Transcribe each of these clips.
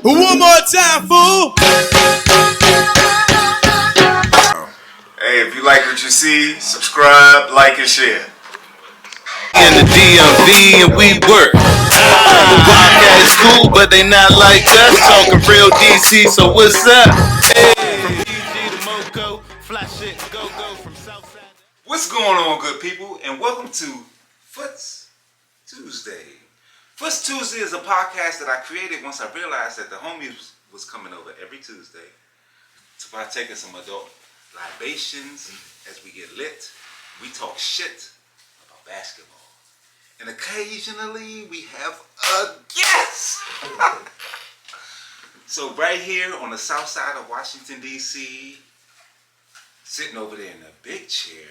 One more time, fool. Hey, if you like what you see, subscribe, like, and share. In the DMV and we work. The podcast is cool, but they not like us. Talking real DC, so what's up? Hey, from PG to Moco, fly shit, go from Southside. What's going on, good people? And welcome to Foote's Tuesday. Foote's Tuesday is a podcast that I created once I realized that the homies was coming over every Tuesday to partake in some adult libations as we get lit. We talk shit about basketball. And occasionally we have a guest. So right here on the south side of Washington, D.C., sitting over there in the big chair,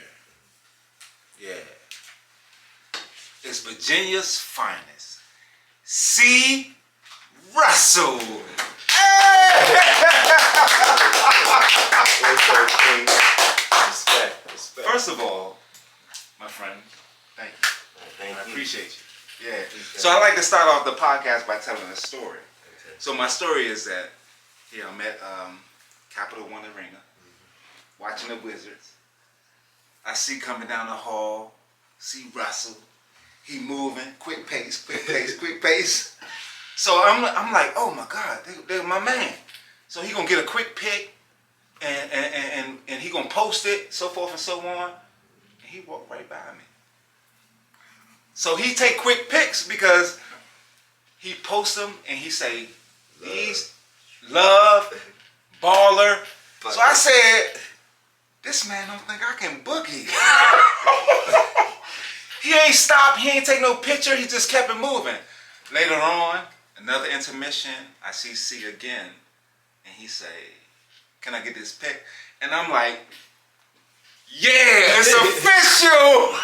it's Virginia's finest, Cee Russell. Respect. First of all, my friend, thank you. I appreciate you. Yeah. So I like to start off the podcast by telling a story. Okay. So my story is that I'm at Capital One Arena, watching the Wizards. I see coming down the hall, Cee Russell. He moving, quick pace. So I'm like, oh my God, they're my man. So he gonna get a quick pick, and he gonna post it, so forth and so on. And he walked right by me. So he take quick pics because he posts them and he say, these love, baller. So I said, this man don't think I can boogie. He ain't stopped, he ain't take no picture, he just kept it moving. Later on, another intermission, I see Cee again, and he say, can I get this pic? And I'm like, yeah, it's official.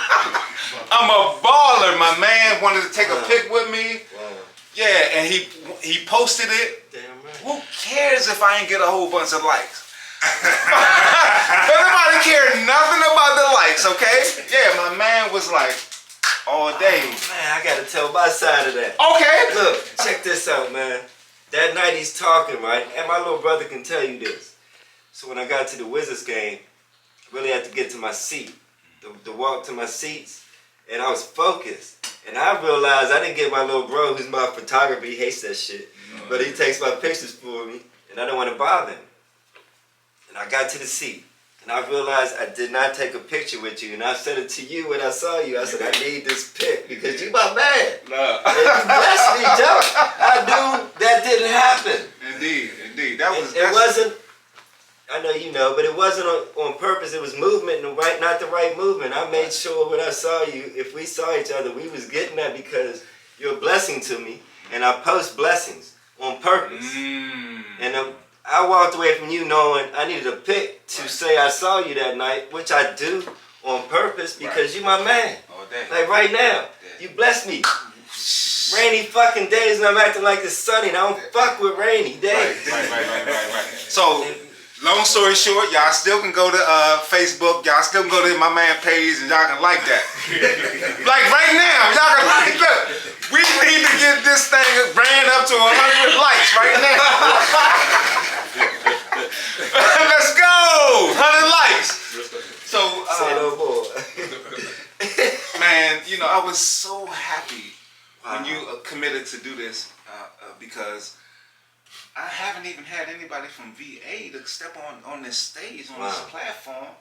I'm a baller. My man wanted to take a pic with me. Wow. Yeah, and he posted it. Damn right. Who cares if I ain't get a whole bunch of likes? Nobody cared nothing about the likes, okay? Yeah, my man was like, all day. Oh, man, I gotta tell my side of that. Okay. Look, check this out, man. That night he's talking, right? And my little brother can tell you this. So when I got to the Wizards game, I really had to get to my seat, to walk to my seats, and I was focused. And I realized I didn't get my little bro, who's my photographer, he hates that shit. But he takes my pictures for me, and I don't want to bother him. And I got to the seat, and I realized I did not take a picture with you, and I said it to you when I saw you. I said, I need this pic, because you my man. No. And you blessed me, Joe. I knew that didn't happen. Indeed. That was... It wasn't... I know you know, but it wasn't on purpose. It was movement, not the right movement. I made sure when I saw you, if we saw each other, we was getting that because you're a blessing to me, and I post blessings on purpose. And I walked away from you knowing I needed a pic to say I saw you that night, which I do on purpose because you my man. All day. Like right now, you blessed me. Rainy fucking days, and I'm acting like it's sunny, and I don't fuck with rainy days. Right. So... long story short, y'all still can go to Facebook. Y'all still can go to my man page and y'all can like that. Like right now, y'all can like that. We need to get this thing ran up to 100 likes right now. Let's go! 100 likes. So, say no more. Man, I was so happy when you committed to do this because I haven't even had anybody from VA to step on this stage, on this platform,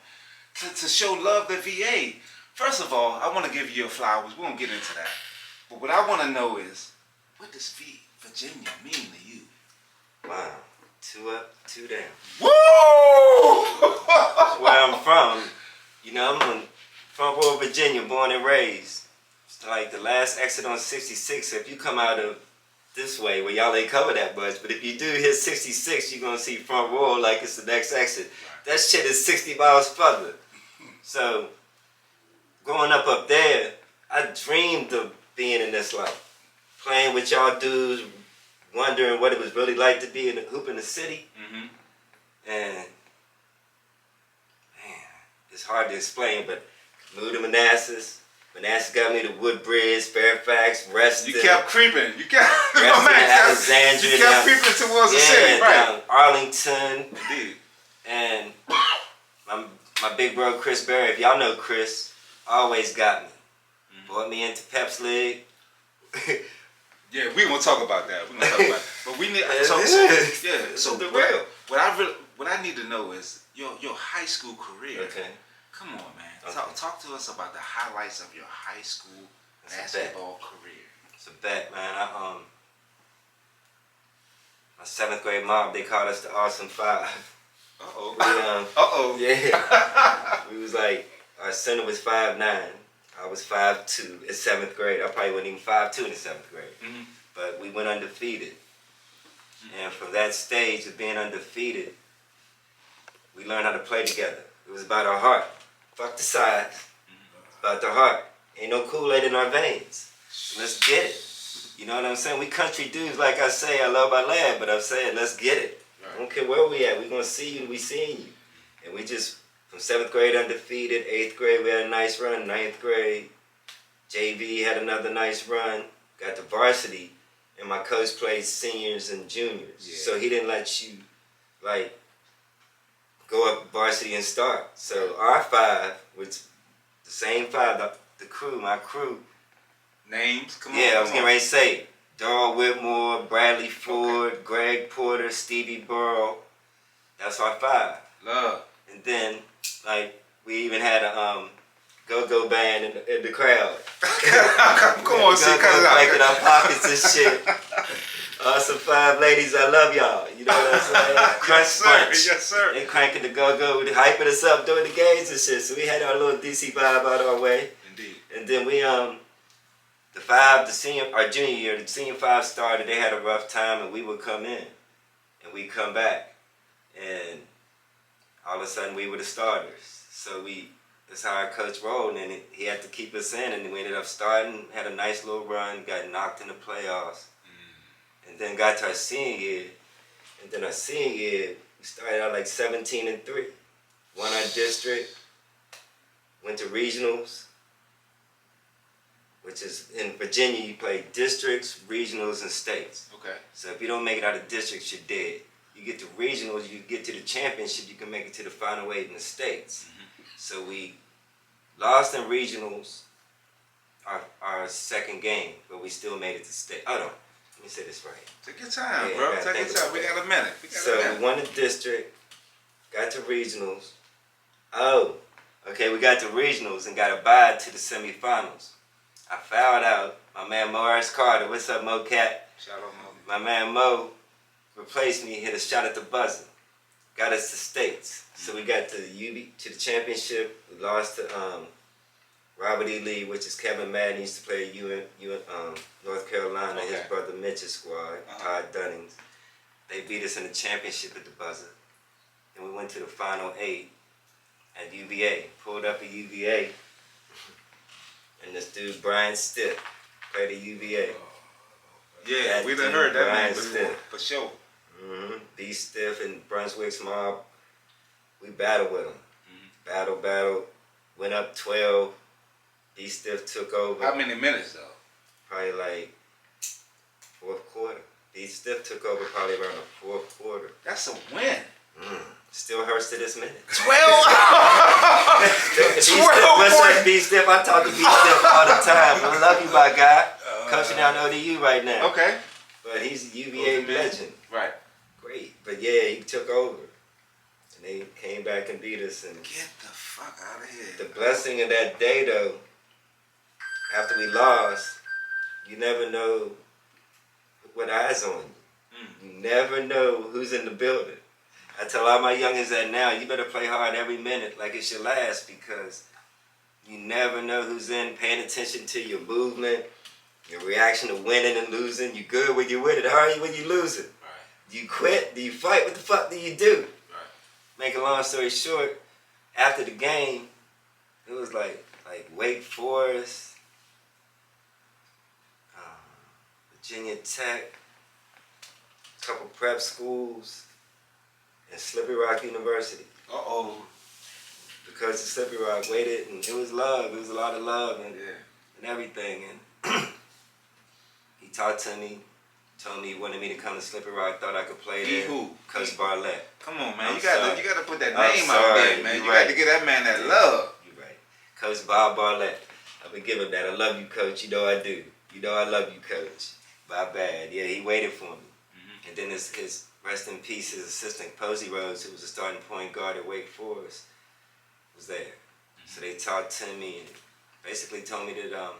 to show love to VA. First of all, I want to give you your flowers. We won't get into that. But what I want to know is, what does Virginia mean to you? Wow. 2 up, 2 down. Woo! That's where I'm from. I'm in Front Royal, Virginia, born and raised. It's like the last exit on 66. If you come out of this way, well, y'all ain't cover that much, but if you do hit 66, you're going to see Front Royal like it's the next exit. That shit is 60 miles further. So, growing up there, I dreamed of being in this life. Playing with y'all dudes, wondering what it was really like to be in the hoop in the city. And, man, it's hard to explain, but moved to Manassas, Manassas got me to Woodbridge, Fairfax, Reston. You kept creeping. You kept Reston, Alexandria. You kept creeping towards the city, right? Down Arlington. Indeed. And my big bro Chris Berry, if y'all know Chris, always got me. Brought me into Peps League. Yeah, we gonna talk about that. We gonna talk about it. But we need So the real. What I need to know is your high school career. Okay. Come on, man. Okay. Talk to us about the highlights of your high school basketball career. It's a bet, man. My 7th grade mob, they called us the Awesome Five. Uh-oh. Yeah. We was like, our center was 5'9". I was 5'2" in 7th grade. I probably wasn't even 5'2" in the 7th grade. Mm-hmm. But we went undefeated. And from that stage of being undefeated, we learned how to play together. It was about our heart. Fuck the size. It's about the heart. Ain't no Kool-Aid in our veins. Let's get it. You know what I'm saying? We country dudes, like I say, I love my land, but I'm saying, let's get it. Right. I don't care where we at. We gonna see you, we seeing you. And we just, from 7th grade undefeated, 8th grade we had a nice run, 9th grade, JV had another nice run, got to varsity, and my coach played seniors and juniors. Yeah. So he didn't let you, like, go up varsity and start. So our 5, which the same 5, the crew, my crew. Names? Come on. Yeah, I was getting ready to say, Darrell Whitmore, Bradley Ford, Greg Porter, Stevie Burrow. That's our 5. Love. And then, like, we even had a go-go band in the crowd. Come on, see, cut it out. Cranking our pockets and shit. Awesome 5 ladies, I love y'all. You know what I'm saying? Yes, sir. Yes, sir. They cranking the go-go, hyping us up during the games and shit. So we had our little DC vibe out our way. Indeed. And then we, our junior year, the senior 5 started, they had a rough time and we would come in. And we'd come back. And all of a sudden we were the starters. So that's how our coach rolled, and he had to keep us in, and we ended up starting, had a nice little run, got knocked in the playoffs, and then got to our senior year, and then our senior year, we started out like 17-3, won our district, went to regionals, which is, in Virginia, you play districts, regionals, and states. Okay. So if you don't make it out of districts, you're dead. You get to regionals, you get to the championship, you can make it to the final 8 in the states. Mm-hmm. So we lost in regionals our second game, but we still made it to state. Hold on, let me say this right. Take your time, bro. Take your time. We got a minute. We won the district, got to regionals. Oh, okay, we got to regionals and got a bye to the semifinals. I fouled out my man Morris Carter. What's up, Mo Cat? Shout out, Mo. My man Mo replaced me, hit a shot at the buzzer. Got us to states. So we got to the championship. We lost to Robert E. Lee, which is Kevin Madden. He used to play at North Carolina, okay. His brother Mitch's squad, Todd Dunnings. They beat us in the championship at the buzzer. And we went to the final 8 at UVA. Pulled up at UVA. And this dude, Brian Stiff, played at UVA. Yeah, we done heard that name before, for sure. Mm-hmm. B Stiff and Brunswick's mob, we battled with him. Mm-hmm. Battle, went up 12. B Stiff took over. How many minutes though? Probably like 4th quarter. B Stiff took over probably around the 4th quarter. That's a win. Still hurts to this minute. 12. 12. What's up, B Stiff? I talk to B Stiff all the time. I love you, my guy. Coaching down ODU right now. Okay. But he's a UVA legend. Right. Great. But yeah, he took over. And they came back and beat us. And get the fuck out of here. The blessing of that day, though, after we lost, you never know what eyes on you. You never know who's in the building. I tell all my youngins that now, you better play hard every minute like it's your last, because you never know who's in, paying attention to your movement, your reaction to winning and losing. You good when you win it. How are you when you losing? Right. Do you quit? Do you fight? What the fuck do you do? Right. Make a long story short, after the game, it was like Wake Forest, Virginia Tech, a couple prep schools, and Slippery Rock University. Uh-oh. because the Slippery Rock waited, and it was love. It was a lot of love and everything. And he talked to me, told me he wanted me to come to Slippery Rock. Thought I could play there. Who? Coach Barlett. Come on, man. I'm You sorry. gotta put that I'm name out there, sorry. man. You're You right. got to give that man that love. You're right. Coach Bob Barlett. I've been giving that. I love you, Coach. You know I do. You know I love you, Coach. My bad. Yeah, he waited for me. Mm-hmm. And then his rest in peace, his assistant, Posey Rose, who was a starting point guard at Wake Forest, was there. Mm-hmm. So they talked to me and basically told me that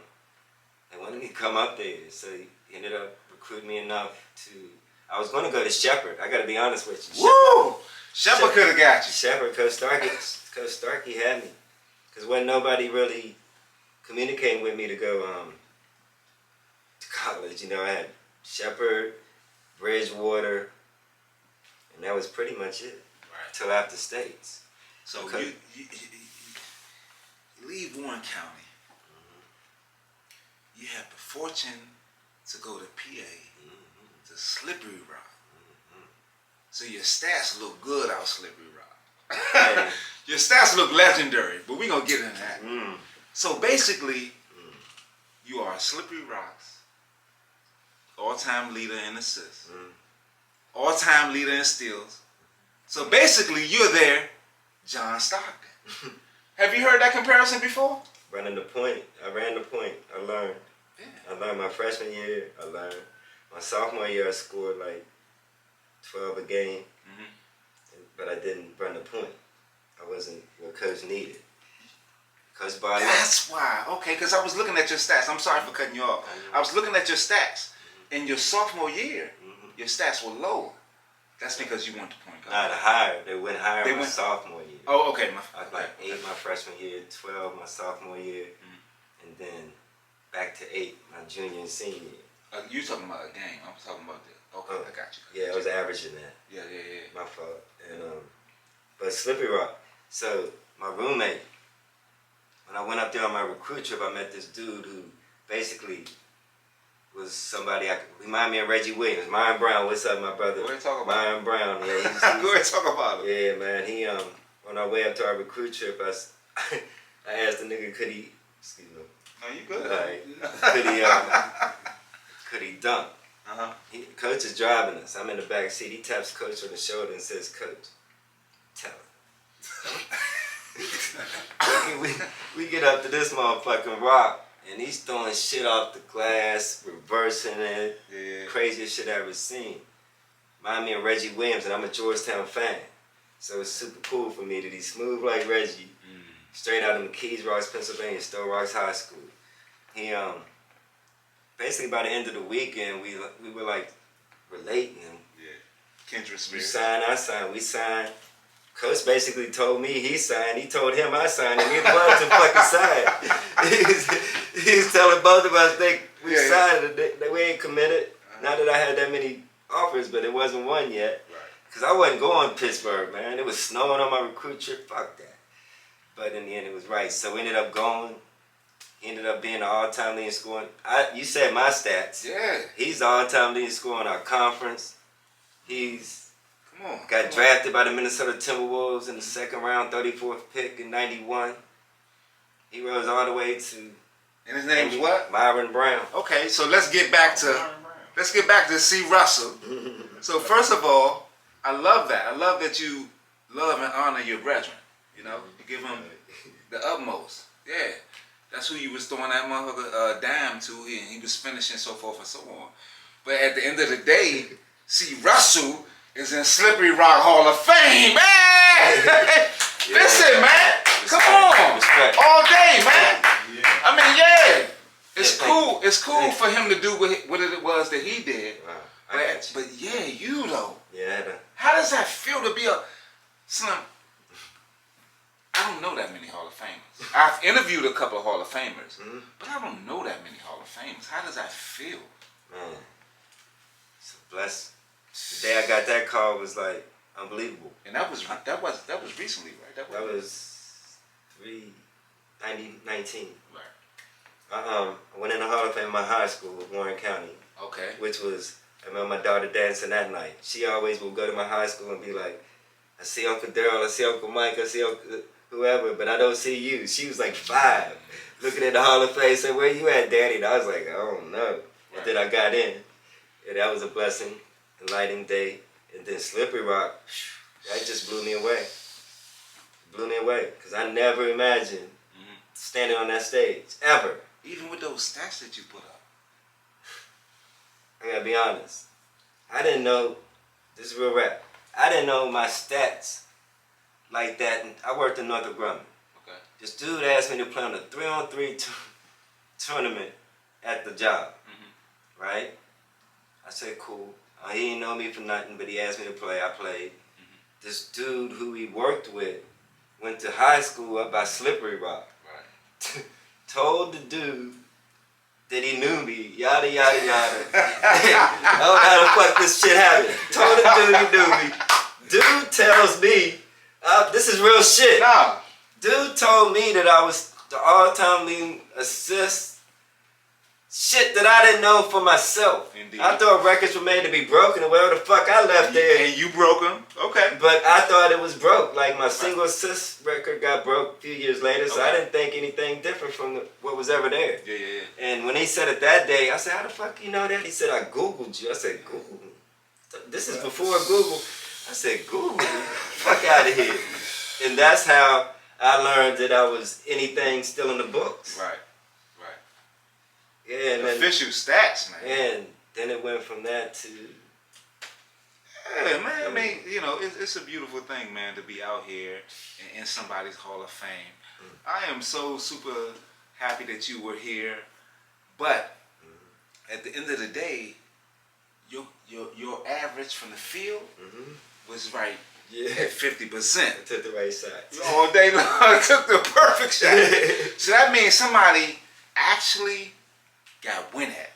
they wanted me to come up there. So he ended up recruiting me enough to. I was going to go to Shepherd. I got to be honest with you. Woo! Shepherd could have got you. Shepherd, Coach Starkey had me. Because wasn't nobody really communicating with me to go to college. You know, I had Shepherd, Bridgewater, and that was pretty much it. Right. Till after States. So you leave Warren County. Mm-hmm. You have the fortune to go to PA, to Slippery Rock. Mm-hmm. So your stats look good out Slippery Rock. Hey. Your stats look legendary, but we're going to get into that. Mm. So basically, you are Slippery Rock's all-time leader in assists, all-time leader in steals. So basically, you're there, John Stockton. Have you heard that comparison before? Running the point. I ran the point. I learned. Yeah. I learned my freshman year. I learned. My sophomore year, I scored like 12 a game, but I didn't run the point. I wasn't what Coach needed. Coach Barlett. That's why. Okay, because I was looking at your stats. I'm sorry for cutting you off. I was looking at your stats. In your sophomore year, your stats were low. That's because you went to point guard. Not higher. They went higher my sophomore year. Oh, okay. I was like 8 my freshman year, 12 my sophomore year, and then back to 8 my junior and senior year. You talking about a game? I'm talking about the. Okay, I got you. Yeah, I was averaging that. Yeah. My fault. And but Slippery Rock. So my roommate, when I went up there on my recruit trip, I met this dude who basically was somebody I could remind me of Reggie Williams. Myron Brown, what's up, my brother? Go ahead and talk about Myron Brown. Yeah, Go ahead and talk about it. Yeah, man. He on our way up to our recruit trip, I asked the nigga, could he? Excuse me. No, you good. Could he dunk? Coach is driving us. I'm in the back seat. He taps Coach on the shoulder and says, "Coach, tell him." we get up to this motherfucking rock, and he's throwing shit off the glass, reversing it. Yeah. Craziest shit I ever seen. Remind me of Reggie Williams, and I'm a Georgetown fan. So it's super cool for me that he's smooth like Reggie, straight out of McKees Rocks, Pennsylvania, Stowe Rocks High School. He basically by the end of the weekend, we were like relating. Kindred spirit. You signed, I signed, we signed. Coach basically told me he signed. He told him I signed, and we both to fucking sign. He's telling both of us we signed, that we ain't committed. Not that I had that many offers, but it wasn't one yet. Because I wasn't going to Pittsburgh, man. It was snowing on my recruit trip. Fuck that. But in the end, it was right. So we ended up going. He ended up being the all-time leading scorer. You said my stats. Yeah. He's the all-time leading scorer in our conference. Got drafted by the Minnesota Timberwolves in the second round, 34th pick in '91. He rose all the way to. And his name's what? Myron Brown. Okay, so let's get back to Cee Russell. So first of all, I love that. I love that you love and honor your brethren. You know, you give them the utmost. Yeah, that's who you was throwing that motherfucker dime to, and he was finishing, so forth and so on. But at the end of the day, Cee Russell is in Slippery Rock Hall of Fame, man. Listen, man, come on, all day, man. I mean, it's cool. It's cool for him to do what it was that he did. But yeah, you though. Yeah. How does that feel to be a Slim? I don't know that many Hall of Famers. I've interviewed a couple of Hall of Famers, but I don't know that many Hall of Famers. How does that feel? Man, it's a blessing. The day I got that call was like unbelievable. And that was recently, right? That was 2019. Right. I went in the Hall of Fame in my high school, Warren County. Okay. Which was, I remember my daughter dancing that night. She always would go to my high school and be like, I see Uncle Daryl, I see Uncle Mike, I see whoever, but I don't see you. She was like 5, looking at the Hall of Fame, said, where you at, Daddy? And I was like, I don't know. And then I got in. And that was a blessing, enlightening day. And then Slippery Rock, that just blew me away. Blew me away, because I never imagined standing on that stage, ever. Even with those stats that you put up. I gotta be honest. I didn't know, this is real rap, I didn't know my stats like that. I worked in Northrop Grumman. Okay. This dude asked me to play on a 3-on-3 tournament at the job, right? I said, cool. He didn't know me for nothing, but he asked me to play. I played. This dude who he worked with went to high school up by Slippery Rock. Right. Told the dude that he knew me, yada, yada, yada. I don't know how the fuck this shit happened. Told the dude he knew me. Dude tells me, this is real shit. Nah. Dude told me that I was the all-time leading assist. Shit that I didn't know for myself. Indeed. I thought records were made to be broken, or whatever the fuck I left there. And you broke them? Okay. But I thought it was broke. Like my single assist record got broke a few years later, so I didn't think anything different from what was ever there. Yeah. And when he said it that day, I said, how the fuck you know that? He said, I Googled you. I said, Google? This is before Google. I said, Google? Fuck out of here. And that's how I learned that I was anything still in the books. Right. Yeah, and then, official stats, man. And then it went from that to... Yeah, man. I mean, you know, it's a beautiful thing, man, to be out here in somebody's Hall of Fame. I am so super happy that you were here, but at the end of the day, your average from the field was right at 50%. I took the right side. All day long, I took the perfect shot. So that means somebody actually got win at.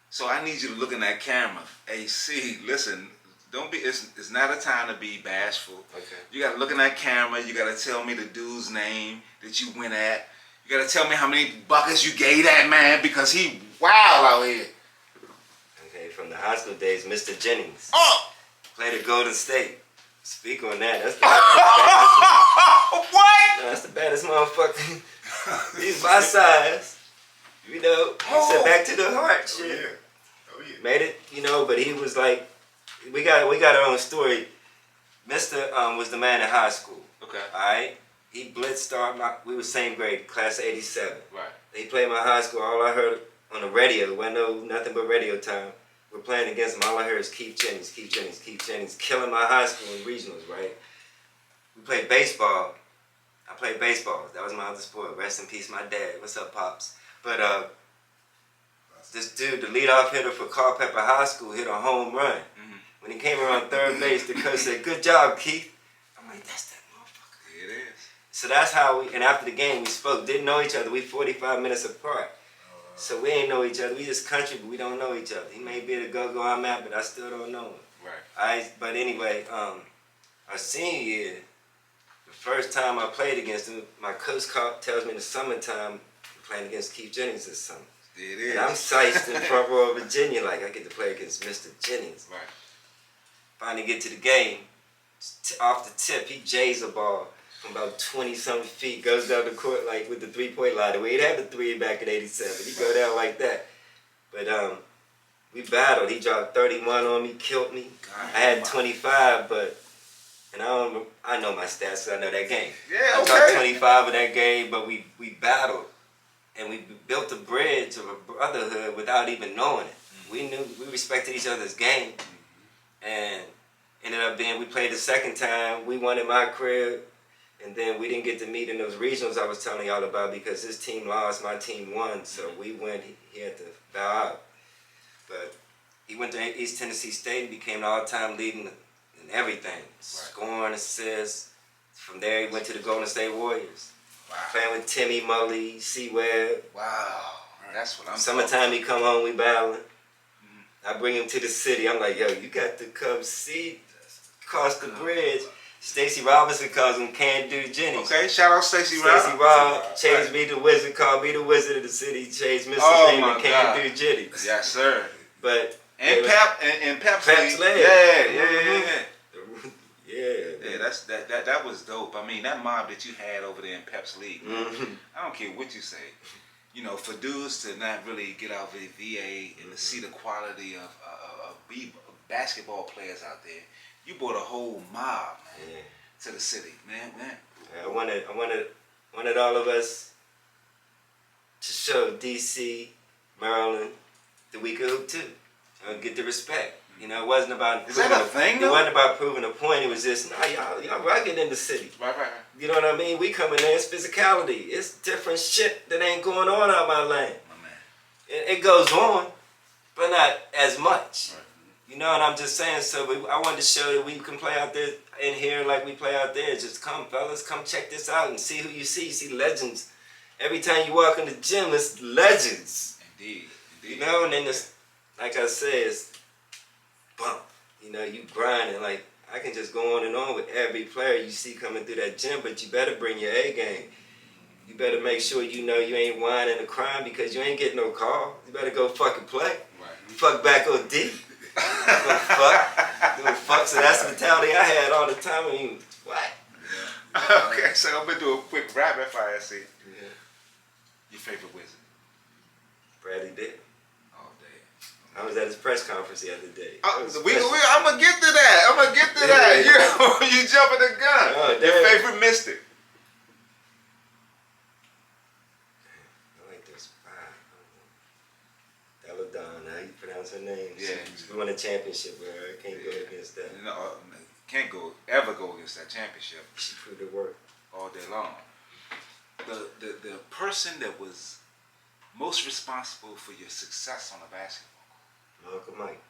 So I need you to look in that camera. Hey, C, listen, don't be. It's not a time to be bashful. Okay. You got to look in that camera. You got to tell me the dude's name that you win at. You got to tell me how many buckets you gave that man, because he wild out here. Okay, from the high school days, Mr. Jennings. Oh! Played at Golden State. Speak on that. That's the What? that's the baddest motherfucker. He's my size. You know, he said back to the heart shit. Oh yeah. Made it, you know, but he was like, we got our own story. Mr. Was the man in high school. Okay. Alright? He blitzed we were same grade, class of 87. Right. He played my high school. All I heard on the radio, wasn't nothing but radio time. We're playing against him. All I heard is Keith Jennings, killing my high school in regionals, right? We played baseball. I played baseball. That was my other sport. Rest in peace, my dad. What's up, Pops? But this dude, the leadoff hitter for Culpeper High School, hit a home run. When he came around third base, the coach said, good job, Keith. I'm like, that's that motherfucker. It is. So that's how and after the game, we spoke. Didn't know each other. We 45 minutes apart. So we ain't know each other. We just country, but we don't know each other. He may be the go-go I'm at, but I still don't know him. Right. But anyway, our senior year, the first time I played against him, my coach tells me in the summertime, playing against Keith Jennings this summer. It is. And I'm sized in front row of Virginia, like I get to play against Mr. Jennings. Right. Finally get to the game, off the tip, he jays a ball from about 20-something feet, goes down the court like with the three-point line. We didn't have the three back in '87. He go down like that. But we battled. He dropped 31 on me, killed me. God, I had 25, and I know my stats, so I know that game. Yeah, I dropped 25 in that game, but we battled. And we built a bridge of a brotherhood without even knowing it. We respected each other's game. And ended up we played the second time, we won at my crib, and then we didn't get to meet in those regionals I was telling y'all about because his team lost, my team won, so we went, he had to bow out. But he went to East Tennessee State and became the all-time leading in everything, scoring, assists. From there he went to the Golden State Warriors. Wow. Playing with Timmy, Mully, C-Webb. Wow. That's what I'm Summertime he come home, we battling. I bring him to the city. I'm like, yo, you got to come see across the bridge. Stacey Robinson calls him Can Do Jennings. Okay, shout out Stacey Robinson. Stacey Rob changed me to Wizard, called me the Wizard of the city, changed Mr. name to Can Do Jennings. Yes, sir. But and Pep's Pep's League. League. Yeah. Yeah, that was dope. I mean, that mob that you had over there in Pep's League, Mm-hmm. I don't care what you say. You know, for dudes to not really get out of the VA and to see the quality of basketball players out there, you brought a whole mob, man, to the city, man. I wanted all of us to show DC, Maryland, that we could hoop too. Get the respect. You know, it wasn't about. Is that a thing, It though? wasn't about proving a point. It was just, nah, y'all rocking in the city. Right. You know what I mean? We coming there, it's physicality. It's different shit that ain't going on out my lane. My man. It goes on, but not as much. Right. You know, and I'm just saying, so I wanted to show that we can play out there in here like we play out there. Just come, fellas, come check this out and see who you see. You see legends. Every time you walk in the gym, it's legends. Indeed. You know, and then it's, like I said, it's bump. You know, you grinding. Like, I can just go on with every player you see coming through that gym, but you better bring your A game. You better make sure you know you ain't whining and crying because you ain't getting no call. You better go fucking play. Right. Fuck back OD. Go fuck. So that's the mentality I had all the time. I mean, what? Okay, so I'm gonna do a quick rapid fire. See, your favorite wizard? Bradley Dick. Oh damn. I was at his press conference the other day. I'm gonna get to that. You jumping the gun. Oh, your damn. favorite mystic? I like this. Deladon, how you pronounce her name? Yeah. She won a championship with her. I can't go against that. No, can't ever go against that championship She proved her work. all day long. The person that was most responsible for your success on the basketball My Uncle Mike.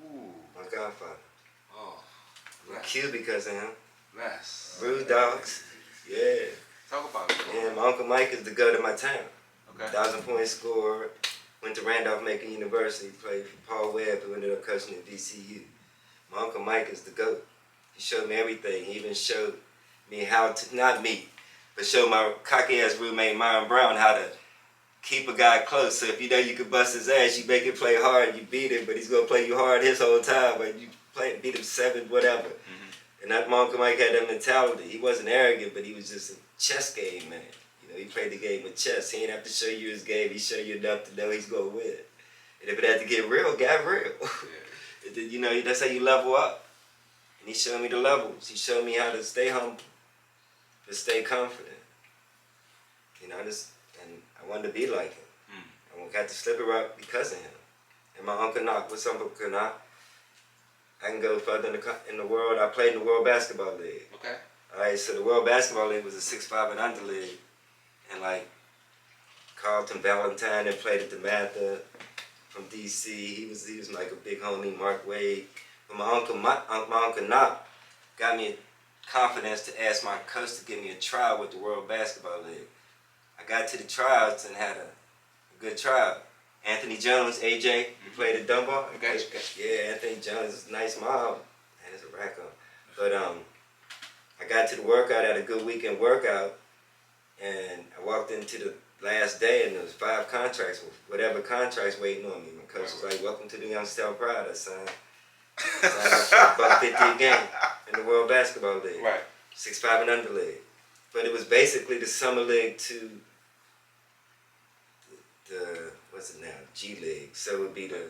court? Ooh. My godfather. Oh. I'm cute because of him. Less. Rude dogs. Yeah. Talk about it. And my Uncle Mike is the goat of my town. Okay. 1,000-point scorer. Went to Randolph-Macon University. Played for Paul Webb, who ended up coaching at VCU. My Uncle Mike is the GOAT. He showed me everything. He even showed me how to, not me, but showed my cocky-ass roommate, Myron Brown, how to keep a guy close. So if you know you can bust his ass, you make him play hard, you beat him, but he's going to play you hard his whole time, but you beat him 7, whatever. Mm-hmm. And that my Uncle Mike had that mentality. He wasn't arrogant, but he was just a chess game man. You know, he played the game with chess. He didn't have to show you his game. He showed you enough to know he's going to win. And if it had to get real, got real. Yeah. You know, that's how you level up. And he showed me the levels. He showed me how to stay humble, to stay confident. You know, and I wanted to be like him. I got to slip it up because of him. And my Uncle Knock, what's up, Uncle Knock? I can go further in the world. I played in the World Basketball League. Okay. All right, so the World Basketball League was a 6'5" and under league. And like Carlton Valentine that played at the Mather from DC. He was like a big homie, Mark Wade. But my Uncle Knock got me confidence to ask my coach to give me a trial with the World Basketball League. I got to the tryouts and had a good trial. Anthony Jones, AJ, he played at Dunbar. Okay. Yeah, Anthony Jones is a nice mob. Man, it's a rack on. But I got to the workout, had a good weekend workout, and I walked into the last day and there was 5 contracts, whatever contracts waiting on me. My coach was like, welcome to the Youngstown Pride. I signed up for $150 a game in the World Basketball League. Right. 6'5" and under league. But it was basically the summer league to the what's it now? G League. So it would be the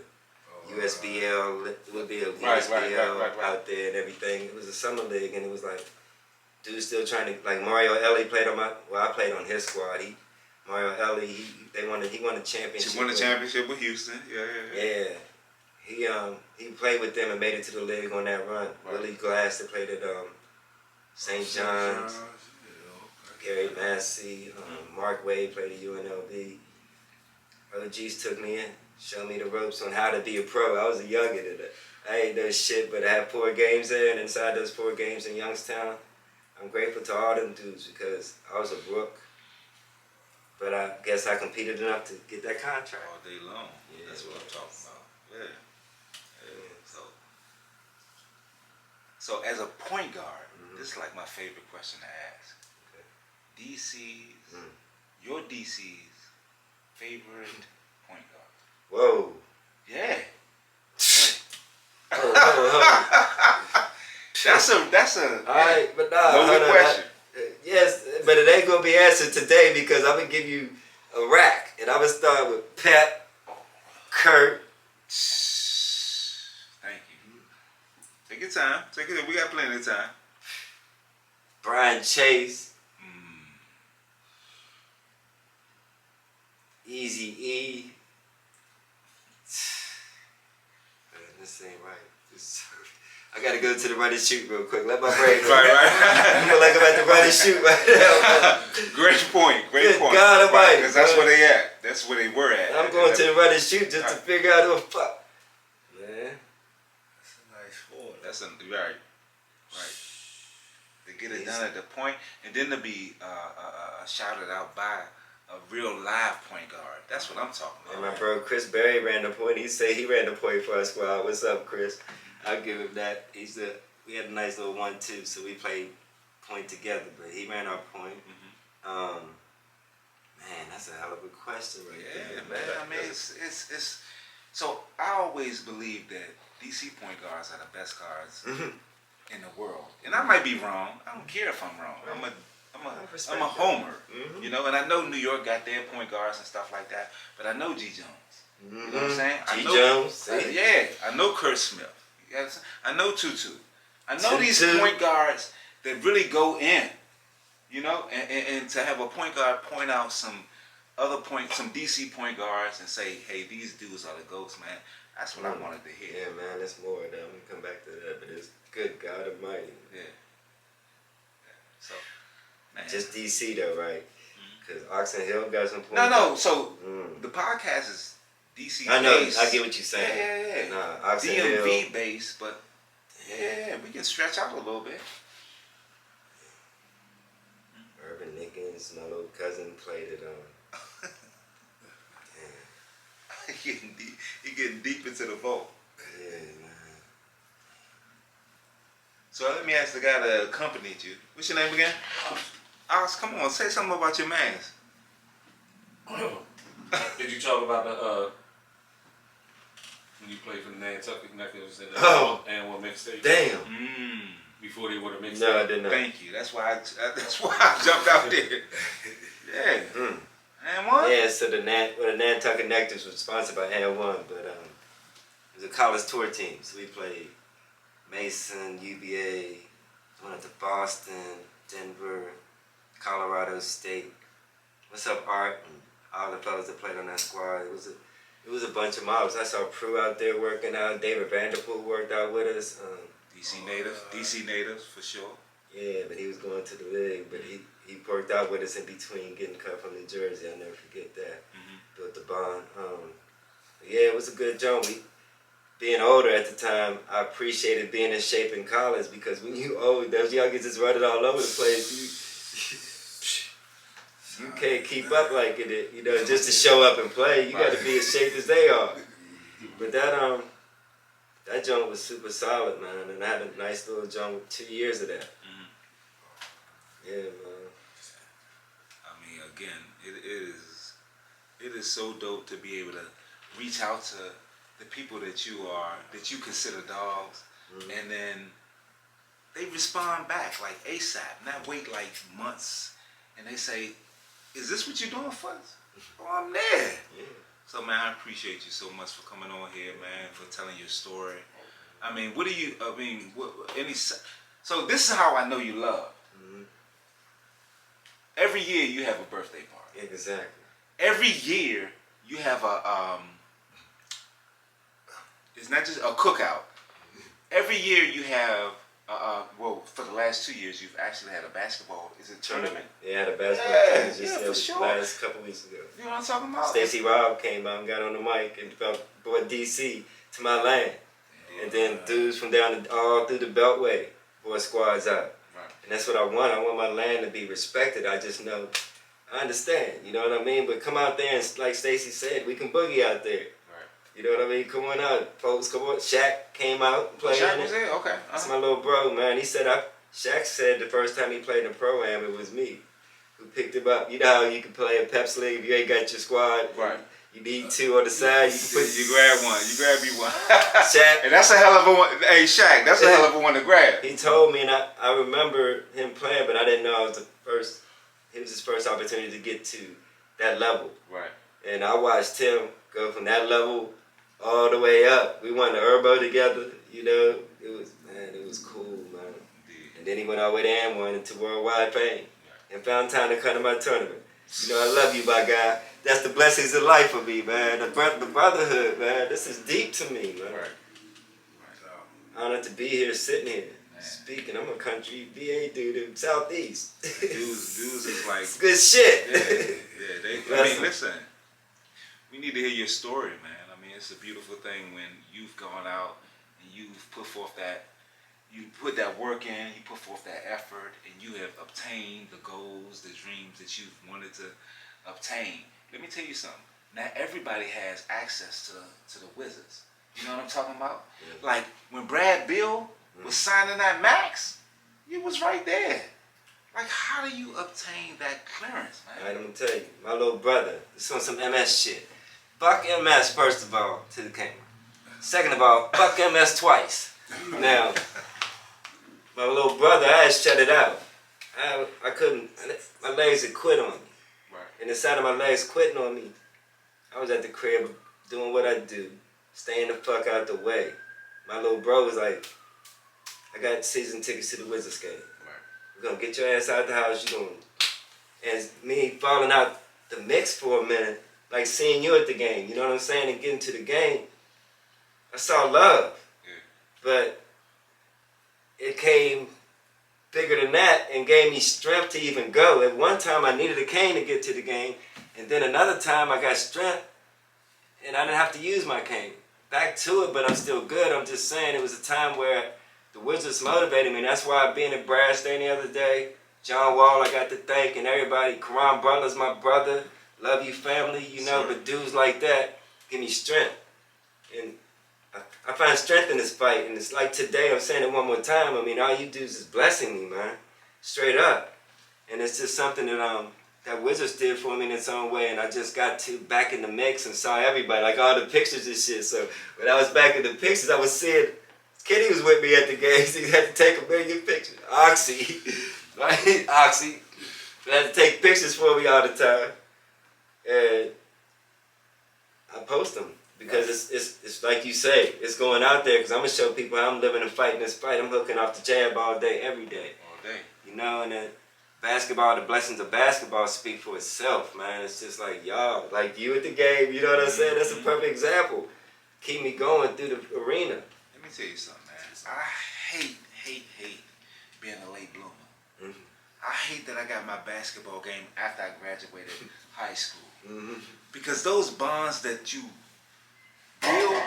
USBL, it would be a USBL out there and everything. It was a summer league and it was like dudes still trying to, like Mario Ellie played on I played on his squad. Mario Ellie, he won a championship. He won a championship with Houston. Yeah. He played with them and made it to the league on that run. Right. Willie Glass that played at St. John's. Gary Massey, Mark Wade played at UNLV. OGs took me in, showed me the ropes on how to be a pro. I was a youngin' I ain't no shit, but I had 4 games there, and inside those 4 games in Youngstown, I'm grateful to all them dudes because I was a brook. But I guess I competed enough to get that contract. All day long. Yeah. That's what I'm talking about. Yeah. So as a point guard, this is like my favorite question to ask. Okay. Your DC's favorite point guard. Whoa. Yeah. That's a All right, but nah, loaded hold on. question. Yes, but it ain't gonna be answered today because I'm gonna give you a rack, and I'm gonna start with Pep, Kurt. Thank you. Take your time. Take it. We got plenty of time. Brian Chase, Easy E. Man, this ain't right. I gotta go to the run and shoot real quick. Let my brain go. Right. I feel like I'm at the run and shoot right now. Great point. Good point. God Almighty. Because that's where they at. That's where they were at. I'm going to the run and shoot just to figure out who the fuck. Man. That's a nice sport. That's right. To get it done at the point, and then to be shouted out by a real live point guard. That's what I'm talking And about. my bro Chris Berry ran the point. He said he ran the point for our squad. What's up, Chris? I'll give him that. We had a nice little 1-2, so we played point together, but he ran our point. Man, that's a hell of a question right there. Yeah, man. I mean, it's so I always believe that DC point guards are the best guards in the world, and I might be wrong. I don't care if I'm wrong. I'm a homer, you know, and I know New York got their point guards and stuff like that, but I know G Jones. You know what I'm saying? Jones. Yeah, I know Kurt Smith. Yes, I know Tutu. I know these Tutu. point guards that really go in, you know, and to have a point guard point out some DC point guards and say, hey, these dudes are the GOATs, man. That's what I wanted to hear. Yeah, man, that's more of that. I'm going to come back to that, but it's good God Almighty. Yeah. So, man. Just DC though, right? Because Oxon Hill got some points. No. So the podcast is DC I know. based. I get what you're saying. Yeah. Nah, Oxon DMV Hill. based, but yeah, we can stretch out a little bit. Urban Nickens, my little cousin played it on. He getting deep into the vault. Yeah, man. So let me ask the guy that accompanied you. What's your name again? Ox, come on, say something about your mans. Did you talk about the when you played for the Nantucket Knuckles and and what mixtape? Damn. Before they were the mixtape. No, I did not. Thank you. That's why I jumped out there. Yeah. And what? Yeah, so the Nantucket Nectars was sponsored by And One, but it was a college tour team. So we played Mason, UVA, went up to Boston, Denver, Colorado State. What's up, Art? And all the fellas that played on that squad. It was a bunch of models. I saw Prue out there working out. David Vanderpool worked out with us. DC natives for sure. Yeah, but he was going to the league. But he worked out with us in between getting cut from New Jersey. I'll never forget that. Built the bond. Yeah, it was a good job. Being older at the time, I appreciated being in shape in college because when you old, those youngins just running all over the place. You can't keep up like it, you know, just to show up and play. You got to be as shape as they are. But that joint was super solid, man, and I had a nice little joint with 2 years of that. Yeah, man. I mean, again, it is so dope to be able to reach out to the people that you consider dogs, and then they respond back like ASAP, not wait like months, and they say, is this what you're doing for us? Oh, I'm there. Yeah. So, man, I appreciate you so much for coming on here, man, for telling your story. I mean, so this is how I know you love. Every year you have a birthday party. Exactly. Every year you have it's not just a cookout. Every year you have, for the last 2 years, you've actually had a basketball. Is it tournament? Yeah, I had a basketball tournament for just sure. last couple weeks ago. You know what I'm talking about? Stacey Robb came out and got on the mic and brought DC to my land. And then dudes from all through the Beltway brought squads out. Right. And that's what I want. I want my land to be respected. I just know, I understand, you know what I mean? But come out there and like Stacey said, we can boogie out there. You know what I mean? Come on out, folks. Come on. Shaq came out and played. Shaq was there? Okay. That's my little bro, man. He said, Shaq said the first time he played in Pro-Am, it was me who picked him up. You know how you can play in Pepsi League if you ain't got your squad. Right. You need two on the side. You grab one. You grab you one. Shaq. And that's a hell of a one. Hey, Shaq, that's a hell of a one to grab. He told me, and I remember him playing, but I didn't know it was the first. It was his first opportunity to get to that level. Right. And I watched him go from that level all the way up. We won the Urbo together. You know, it was cool, man. Indeed. And then he went all the way there and won into Worldwide Pain, and found time to come to my tournament. You know, I love you, my guy. That's the blessings of life for me, man. The brotherhood, man. This is deep to me, man. Right. Honored to be here, sitting here, speaking. I'm a country VA dude in Southeast. Dudes is like It's good shit. Yeah. I mean, listen. We need to hear your story, man. I mean, it's a beautiful thing when you've gone out and you've put forth that. You put that work in, you put forth that effort, and you have obtained the goals, the dreams that you've wanted to obtain. Let me tell you something. Not everybody has access to the Wizards. You know what I'm talking about? Yeah. Like when Brad Bill was signing that max, you was right there. Like, how do you obtain that clearance, man? All right, I'm gonna tell you, my little brother, this on some MS shit. Fuck MS first of all to the camera. Second of all, fuck MS twice. Now. My little brother, I had shut it out. I couldn't, my legs had quit on me. Right. And the side of my legs quitting on me, I was at the crib doing what I do, staying the fuck out the way. My little bro was like, I got season tickets to the Wizards game. Right. We're gonna get your ass out the house, you gonna. And me falling out the mix for a minute, like seeing you at the game, you know what I'm saying, and getting to the game, I saw love. Yeah. But it came bigger than that and gave me strength to even go. At one time I needed a cane to get to the game, and then another time I got strength and I didn't have to use my cane. Back to it, but I'm still good. I'm just saying it was a time where the Wizards motivated me, and that's why being at Brass Day the other day, John Wall I got to thank, and everybody, Karan Butler's my brother, love you family, you know, but dudes like that give me strength. And I find strength in this fight, and it's like today, I'm saying it one more time, I mean, all you dudes is blessing me, man, straight up. And it's just something that that Wizards did for me in its own way, and I just got back in the mix and saw everybody, like all the pictures and shit. So when I was back in the pictures, I was seeing, Kenny was with me at the games, he had to take a million pictures. Oxy, right? Oxy. But I had to take pictures for me all the time. And I post them. Because it's like you say, it's going out there because I'm going to show people how I'm living and fighting this fight. I'm hooking off the jab all day, every day. All day. You know, and then basketball, the blessings of basketball speak for itself, man. It's just like, y'all, like you at the game, you know what I'm saying? That's a perfect example. Keep me going through the arena. Let me tell you something, man. I hate being a late bloomer. Mm-hmm. I hate that I got my basketball game after I graduated high school. Mm-hmm. Because those bonds that you build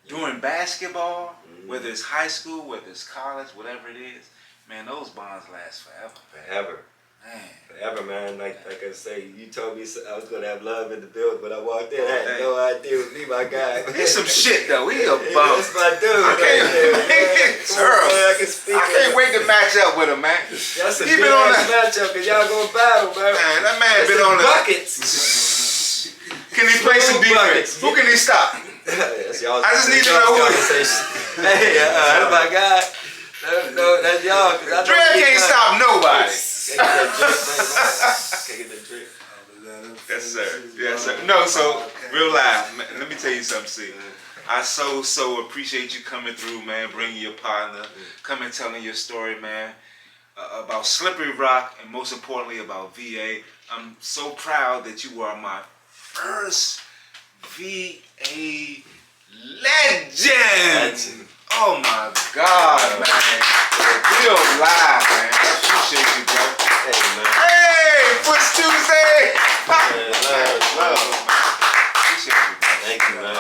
during basketball, whether it's high school, whether it's college, whatever it is, man, those bonds last forever. Forever. Man. Forever, man. Like I say, you told me I was going to have love in the building, but I walked in, I had no idea it was me, my guy. He's some shit, though. He a bum. That's my dude. I can't wait to match up with him, man. That's a good ass matchup, because y'all going to battle, man. Man, that man been on the buckets. Can he play some defense? Who can he stop? I just need to know who. Hey, that's my guy. No, that's y'all. Dre can't stop nobody. Can't get that drink. Yes, sir. Yes, sir. No, so real life. Man, let me tell you something, C. I so appreciate you coming through, man. Bringing your partner, coming telling your story, man, about Slippery Rock, and most importantly about VA. I'm so proud that you are my first VA legend. Oh my God, man. Real live, man. I appreciate you, bro. Hey, man. Hey, Foote Tuesday. Love. Appreciate you, bro. Thank you, man.